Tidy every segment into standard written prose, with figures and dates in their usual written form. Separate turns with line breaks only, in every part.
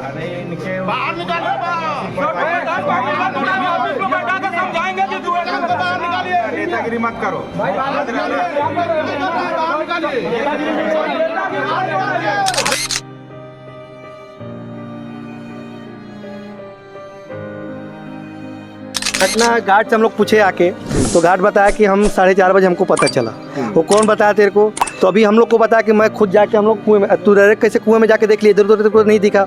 बाहर निकालिए, नेतागिरी मत करो।
घटना घाट से हम लोग पूछे आके, तो घाट बताया कि हम 4:30 बजे हमको पता चला। वो कौन बताया तेरे को? तो अभी हम लोग को बताया कि मैं खुद जाके हम लोग कुएं में, तू डायरेक्ट कैसे कुएं में जाके देख लिए? इधर उधर नहीं दिखा।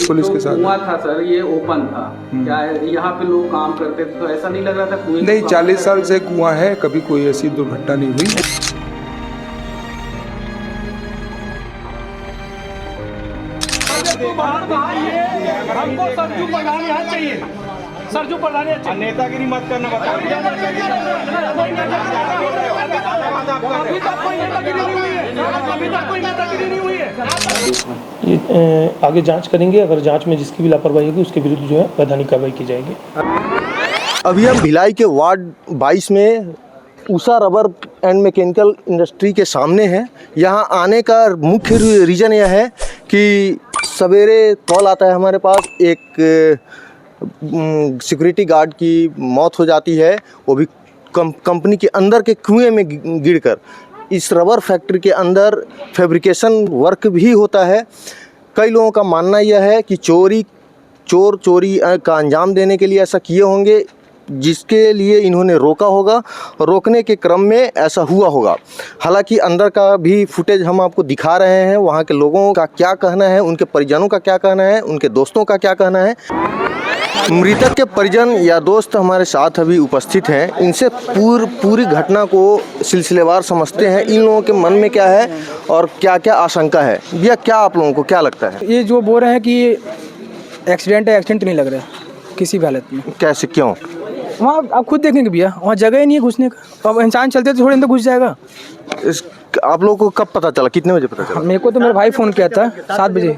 पुलिस के साथ
कुआं था सर, ये ओपन था। क्या है, यहाँ पे लोग काम करते थे, तो ऐसा नहीं लग रहा था कुएं?
नहीं, 40 साल से कुआं है, कभी कोई ऐसी दुर्घटना नहीं हुई।
हमको सरजू प्रधान यहाँ चाहिए, सरजू प्रधान
नेतागिरी मत करना, बताओ।
अभी तक कोई नेतागिरी नहीं हुई है, अभी तक कोई नेतागिरी नहीं हुई है।
ये आगे जांच करेंगे, अगर जांच में जिसकी भी लापरवाही होगी उसके विरुद्ध जो है वैधानिक कार्रवाई की जाएगी।
अभी हम भिलाई के वार्ड 22 में Usha rubber and mechanical industry के सामने हैं। यहाँ आने का मुख्य रीज़न यह है कि सवेरे कॉल आता है हमारे पास, एक सिक्योरिटी गार्ड की मौत हो जाती है, वो भी कंपनी के अंदर के कुएं में गिरकर। इस रबर फैक्ट्री के अंदर फैब्रिकेशन वर्क भी होता है। कई लोगों का मानना यह है कि चोरी का अंजाम देने के लिए ऐसा किए होंगे, जिसके लिए इन्होंने रोका होगा। रोकने के क्रम में ऐसा हुआ होगा। हालांकि अंदर का भी फुटेज हम आपको दिखा रहे हैं। वहाँ के लोगों का क्या कहना है, उनके परिजनों का क्या कहना है, उनके दोस्तों का क्या कहना है। मृतक के परिजन या दोस्त हमारे साथ अभी उपस्थित हैं। इनसे पूरी घटना को सिलसिलेवार समझते हैं। इन लोगों के मन में क्या है और क्या क्या आशंका है। भैया, क्या आप लोगों को क्या लगता है?
ये जो बोल रहे हैं कि एक्सीडेंट है, एक्सीडेंट नहीं लग रहा है किसी भी हालत में।
कैसे, क्यों?
वहाँ आप खुद देखेंगे भैया, वहाँ जगह ही नहीं है घुसने का। अब इंसान चलते तो थोड़े अंदर घुस जाएगा।
आप लोगों को कब पता चला, कितने बजे पता चला?
मेरे को तो मेरा भाई फ़ोन किया था 7 बजे,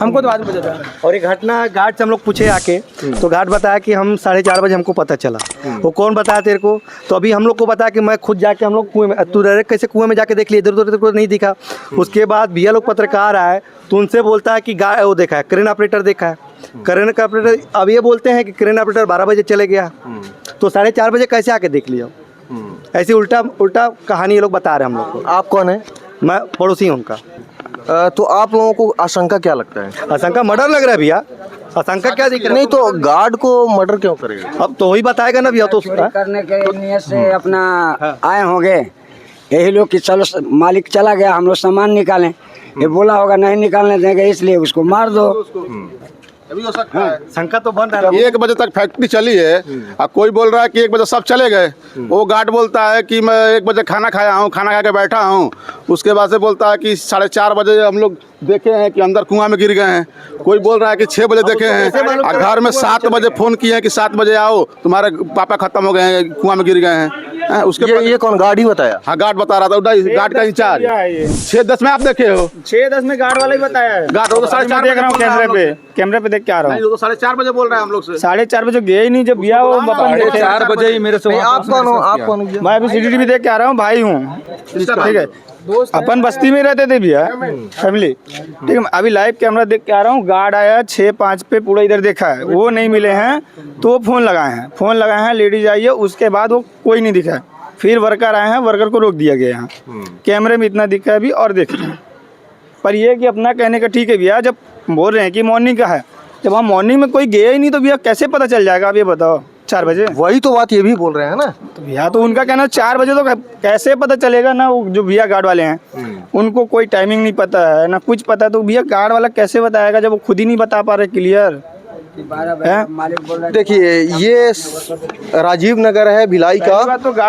हमको तो 8 बजे था।
और ये घटना घाट से हम लोग पूछे आके, तो घाट बताया कि हम 4:30 बजे हमको पता चला। वो कौन बताया तेरे को? तो अभी हम लोग को बताया कि मैं खुद जाके हम लोग कुएं में, तू डायरेक्ट कैसे कुएं में जाके देख लिए? इधर उधर नहीं दिखा। उसके बाद भैया लोग पत्रकार आए तो उनसे बोलता है कि वो देखा है, क्रेन ऑपरेटर देखा है। क्रेन का ऑपरेटर अब ये बोलते हैं कि क्रेन ऑपरेटर 12 बजे चले गया, तो 4:30 बजे कैसे आके देख लिया? ऐसी उल्टा कहानी ये लोग बता रहे हैं हम लोग को। आप कौन है? मैं पड़ोसी हूँ उनका। तो आप लोगों को आशंका क्या लगता है? आशंका मर्डर लग रहा है भैया। आशंका क्या दिख रहा है? नहीं तो गार्ड को मर्डर क्यों करेगा? अब तो वही बताएगा ना भैया। तो
करने के नियत से अपना आए होंगे यही लोग कि चलो मालिक चला गया, हम लोग सामान निकालें। ये बोला होगा नहीं निकालने देंगे, इसलिए उसको मार दो।
अभी हो सकता है।
शंका तो बन रहा है।
1 बजे तक फैक्ट्री चली है, अब कोई बोल रहा है कि 1 बजे सब चले गए। वो गार्ड बोलता है कि मैं 1 बजे खाना खाया हूँ, खाना खा के बैठा हूँ। उसके बाद से बोलता है कि 4:30 बजे हम लोग देखे हैं कि अंदर कुआं में गिर गए हैं। कोई बोल रहा है कि 6 बजे देखे हैं। और घर में 7 बजे फ़ोन किए हैं कि 7 बजे आओ, तुम्हारे पापा खत्म हो गए हैं, कुआं में गिर गए हैं। उसके
ये कौन गार्ड ही बताया?
हाँ, गार्ड बता रहा था, गार्ड का इंचार्ज। 6:10 में आप देखे हो?
6:10 में गार्ड वाला ही बताया है।
गार्ड वो तो 4:30
देख रहा हूँ कैमरे पे देख के आ रहा हूँ।
नहीं, वो तो 4:30 बजे बोल रहे हैं हम लोग से।
4:30 बजे गए ही नहीं, जब भैया वो
4 बजे ही मेरे से।
आप कौन हो? आप कौन हो?
मैं अभी CCTV देख के आ रहा हूँ, भाई हूँ। ठीक है, अपन बस्ती में रहते थे भैया, फैमिली। ठीक है, अभी लाइव कैमरा देख के आ रहा हूँ। गार्ड आया 6:05 पे, पूरा इधर देखा है, वो नहीं मिले हैं तो फ़ोन लगाए हैं, लेडीज आई है। उसके बाद वो कोई नहीं दिखा। फिर वर्कर आए हैं, वर्कर को रोक दिया गया यहाँ। कैमरे में इतना दिखा है अभी और देख रहे हैं। पर ये कि अपना कहने का ठीक है भैया, जब बोल रहे हैं कि मॉर्निंग का है, जब हम मॉर्निंग में कोई गया ही नहीं तो भैया कैसे पता चल जाएगा? आप ये बताओ। 4 बजे,
वही तो बात ये भी बोल रहे हैं ना।
तो भैया तो उनका कहना 4 बजे तो कैसे पता चलेगा ना? वो जो भैया गार्ड वाले हैं उनको कोई टाइमिंग नहीं पता है ना कुछ पता है, तो भैया गार्ड वाला कैसे बताएगा जब वो खुद ही नहीं बता पा रहे क्लियर?
देखिए, ये राजीव नगर है भिलाई का,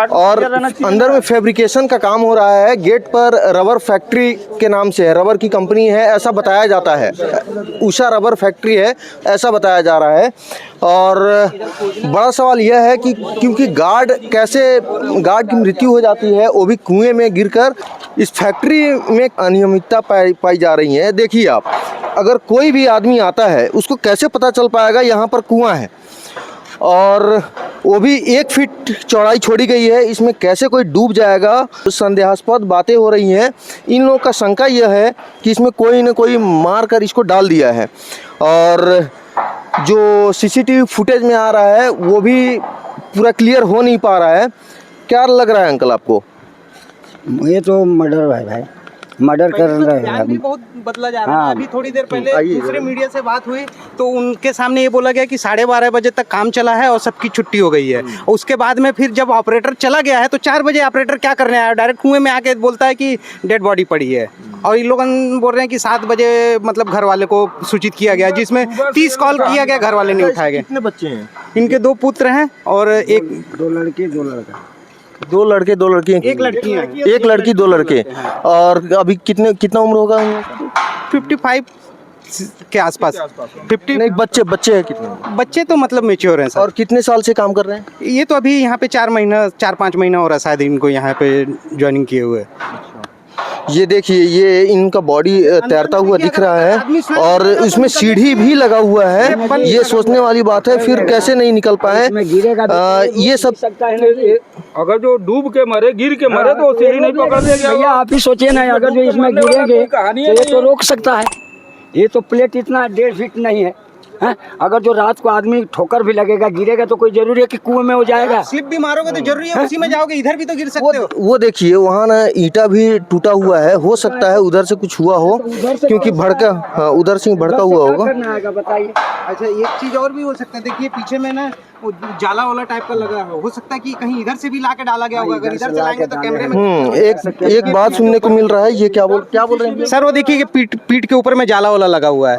और अंदर में फैब्रिकेशन का काम हो रहा है। गेट पर रबर फैक्ट्री के नाम से है, रबर की कंपनी है ऐसा बताया जाता है। उषा रबर फैक्ट्री है ऐसा बताया जा रहा है। और बड़ा सवाल यह है कि क्योंकि गार्ड की मृत्यु हो जाती है, वो भी कुएं में गिरकर। इस फैक्ट्री में अनियमितता पाई जा रही है। देखिए आप, अगर कोई भी आदमी आता है उसको कैसे पता चल पाएगा यहाँ पर कुआं है? और वो भी 1 फीट चौड़ाई छोड़ी गई है। इसमें कैसे कोई डूब जाएगा, संदेहास्पद बातें हो रही हैं। इन लोगों का शंका यह है कि इसमें कोई न कोई मार कर इसको डाल दिया है। और जो सीसीटीवी फुटेज में आ रहा है वो भी पूरा क्लियर हो नहीं पा रहा है। क्या लग रहा है अंकल आपको?
ये तो मर्डर है भाई, मर्डर कर रहे हैं
बयान भी बहुत बदला जा रहा है।
हाँ।
अभी थोड़ी देर पहले दूसरे मीडिया से बात हुई तो उनके सामने ये बोला गया कि 12:30 बजे तक काम चला है और सबकी छुट्टी हो गई है। और उसके बाद में फिर जब ऑपरेटर चला गया है तो 4 बजे ऑपरेटर क्या करने आया, डायरेक्ट कुएं में आके बोलता है कि डेड बॉडी पड़ी है। और ये लोग बोल रहे हैं कि 7 बजे मतलब घर वाले को सूचित किया गया, जिसमें 30 कॉल किया गया, घर वाले नहीं उठाए गए।
कितने बच्चे हैं?
इनके 2 पुत्र हैं और एक
2 लड़के 2 लड़का।
2 लड़के 2 लड़की,
एक लड़की है।
1 लड़की 2 लड़के। और अभी कितना उम्र होगा?
55 के आसपास। 50
नहीं, बच्चे हैं कितने?
बच्चे तो मतलब मेच्योर हैं सर।
और कितने साल से काम कर रहे हैं?
ये तो अभी यहाँ पे 4-5 महीना हो रहा है शायद इनको यहाँ पे ज्वाइनिंग किए हुए।
ये देखिए, ये इनका बॉडी तैरता हुआ दिख रहा है और इसमें सीढ़ी भी लगा हुआ है। ये सोचने वाली बात है, फिर कैसे नहीं निकल पाए। ये सब
अगर जो डूब के मरे, गिर के मरे तो सीढ़ी नहीं पकड़ देगा।
भैया आप ही सोचिए ना, अगर जो इसमें गिरेंगे तो ये तो रोक सकता है। ये तो प्लेट इतना 1.5 फीट नहीं है, हैं? अगर जो रात को आदमी ठोकर भी लगेगा, गिरेगा तो कोई जरूरी है कि कुएं में हो जाएगा?
स्लिप भी मारोगे तो जरूरी है उसी में जाओगे, इधर भी तो गिर सकते हो।
वो देखिए वहाँ ना ईंटा भी टूटा हुआ है। हो सकता है उधर से कुछ हुआ हो, क्योंकि भड़का, हाँ, उधर से भड़का हुआ होगा।
बताइए।
अच्छा, एक चीज और भी हो सकता है, देखिए पीछे में ना वो जाला वाला टाइप का लगा हो सकता है कि कहीं इधर से भी लाके डाला गया होगा। अगर इधर से लाएंगे तो कैमरे में
एक बात सुनने को मिल रहा है। ये क्या बोल रहे हैं
सर? वो देखिए कि पीठ के ऊपर में जाला वाला लगा हुआ है।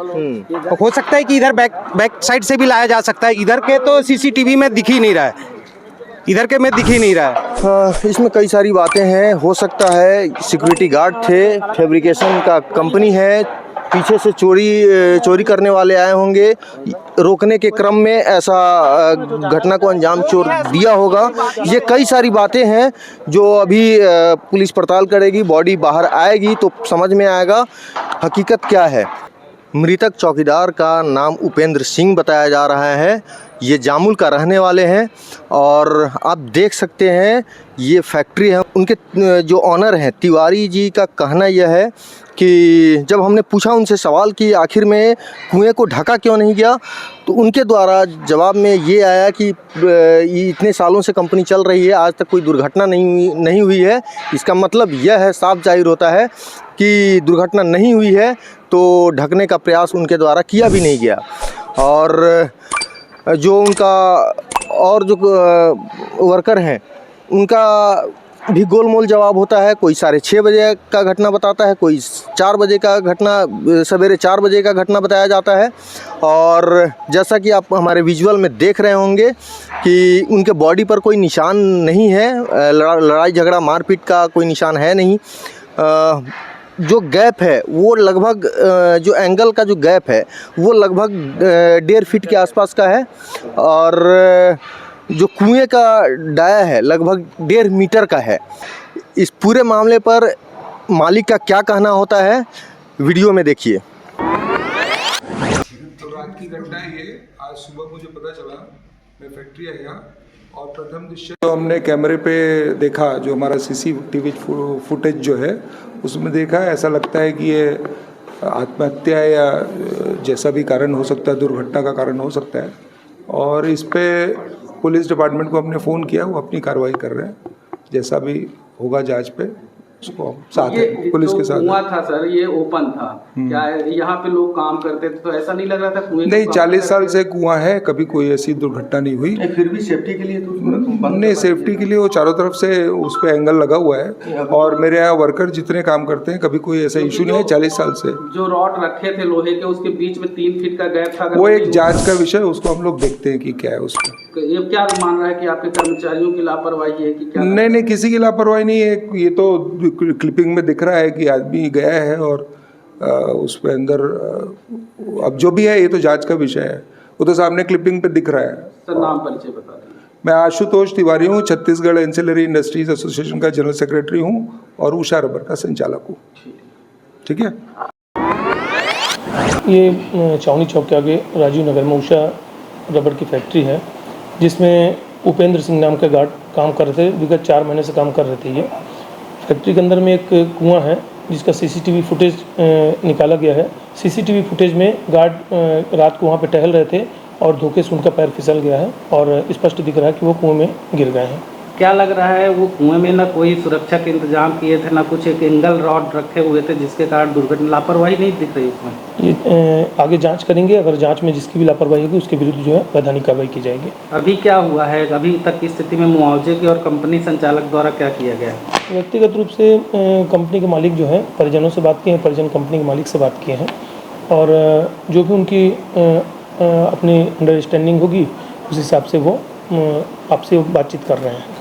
हो सकता है कि इधर बैक साइड से भी लाया जा सकता है। इधर के तो सीसीटीवी में दिख ही नहीं रहा है, इधर के में दिख ही नहीं रहा है।
हाँ, इसमें कई सारी बातें हैं। हो सकता है सिक्योरिटी गार्ड थे, फैब्रिकेशन का कंपनी है, पीछे से चोरी करने वाले आए होंगे, रोकने के क्रम में ऐसा घटना को अंजाम चोर दिया होगा। ये कई सारी बातें हैं जो अभी पुलिस पड़ताल करेगी, बॉडी बाहर आएगी तो समझ में आएगा हकीकत क्या है। मृतक चौकीदार का नाम उपेंद्र सिंह बताया जा रहा है। ये जामुल का रहने वाले हैं और आप देख सकते हैं ये फैक्ट्री है। उनके जो ऑनर हैं तिवारी जी का कहना यह है कि जब हमने पूछा उनसे सवाल कि आखिर में कुएं को ढका क्यों नहीं गया, तो उनके द्वारा जवाब में ये आया कि इतने सालों से कंपनी चल रही है, आज तक कोई दुर्घटना नहीं हुई है। इसका मतलब यह है, साफ जाहिर होता है कि दुर्घटना नहीं हुई है, तो ढकने का प्रयास उनके द्वारा किया भी नहीं गया। और जो उनका और जो वर्कर हैं उनका भी गोलमोल जवाब होता है। कोई 6:30 बजे का घटना बताता है, कोई 4 बजे का घटना, सवेरे 4 बजे का घटना बताया जाता है। और जैसा कि आप हमारे विजुअल में देख रहे होंगे कि उनके बॉडी पर कोई निशान नहीं है, लड़ाई झगड़ा मारपीट का कोई निशान है नहीं। जो गैप है वो लगभग जो एंगल का जो गैप है वो लगभग 1.5 फीट के आसपास का है। और जो कुएं का डाया है लगभग 1.5 मीटर का है। इस पूरे मामले पर मालिक का क्या कहना होता है, वीडियो में देखिए।
तो रात की घटना है ये। आज सुबह मुझे पता चला, मैं फैक्ट्री आया और प्रथम दृश्य जो हमने कैमरे पे देखा, जो हमारा सीसीटीवी फुटेज जो है उसमें देखा, ऐसा लगता है कि ये आत्महत्या या जैसा भी कारण हो सकता है, दुर्घटना का कारण हो सकता है। और इस पे पुलिस डिपार्टमेंट को हमने फ़ोन किया, वो अपनी कार्रवाई कर रहे हैं। जैसा भी होगा जांच पे उसको हम साथ हैं, पुलिस के साथ।
कुआं था सर, ये ओपन था क्या है? यहाँ पे लोग काम करते थे तो ऐसा नहीं लग रहा था कुएं
नहीं, 40 साल से कुआं है, कभी कोई ऐसी दुर्घटना नहीं हुई।
फिर भी सेफ्टी के लिए तो
नहीं, सेफ्टी के लिए वो चारों तरफ से उस पर एंगल लगा हुआ है। और मेरे यहाँ वर्कर जितने काम करते हैं, कभी कोई ऐसा इशू नहीं है 40 साल से।
जो रॉड रखे थे लोहे के, उसके बीच में 3 फीट का गैप था।
वो एक जांच का विषय, उसको हम लोग देखते हैं कि क्या है उसमें।
ये क्या मान रहा है कि आपके कर्मचारियों की लापरवाही है कि क्या?
नहीं, किसी की लापरवाही नहीं है। ये तो क्लिपिंग में दिख रहा है कि आदमी गया है और उस पे अंदर अब जो भी है ये तो जांच का विषय है। वो तो सामने क्लिपिंग पे दिख रहा है।
सर नाम परिचय बता दें।
मैं आशुतोष तिवारी हूँ, छत्तीसगढ़ एंसिलरी इंडस्ट्रीज एसोसिएशन का जनरल सेक्रेटरी हूँ और उषा रबर का संचालक हूँ। ठीक है।
ये चावनी चौक के आगे राजीव नगर में उषा रबर की फैक्ट्री है, जिसमें उपेंद्र सिंह नाम के गार्ड काम कर रहे थे। विगत 4 महीने से काम कर रहे थे। ये फैक्ट्री के अंदर में एक कुआं है जिसका सीसीटीवी फुटेज निकाला गया है। सीसीटीवी फुटेज में गार्ड रात को वहाँ पे टहल रहे थे और धोखे से उनका पैर फिसल गया है और स्पष्ट दिख रहा है कि वो कुएं में गिर गए हैं।
क्या लग रहा है वो कुएं में ना कोई सुरक्षा के इंतजाम किए थे, ना कुछ एक एंगल रॉड रखे हुए थे जिसके कारण दुर्घटना, लापरवाही नहीं दिख रही उसमें?
ये आगे जांच करेंगे, अगर जांच में जिसकी भी लापरवाही होगी उसके विरुद्ध जो है वैधानिक कार्रवाई की जाएगी।
अभी क्या हुआ है, अभी तक की स्थिति में मुआवजे की और कंपनी संचालक द्वारा क्या किया गया है?
व्यक्तिगत रूप से कंपनी के मालिक जो हैं परिजनों से बात किए हैं, परिजन कंपनी के मालिक से बात किए हैं और जो भी उनकी अपनी अंडरस्टैंडिंग होगी उस हिसाब से वो आपसे बातचीत कर रहे हैं।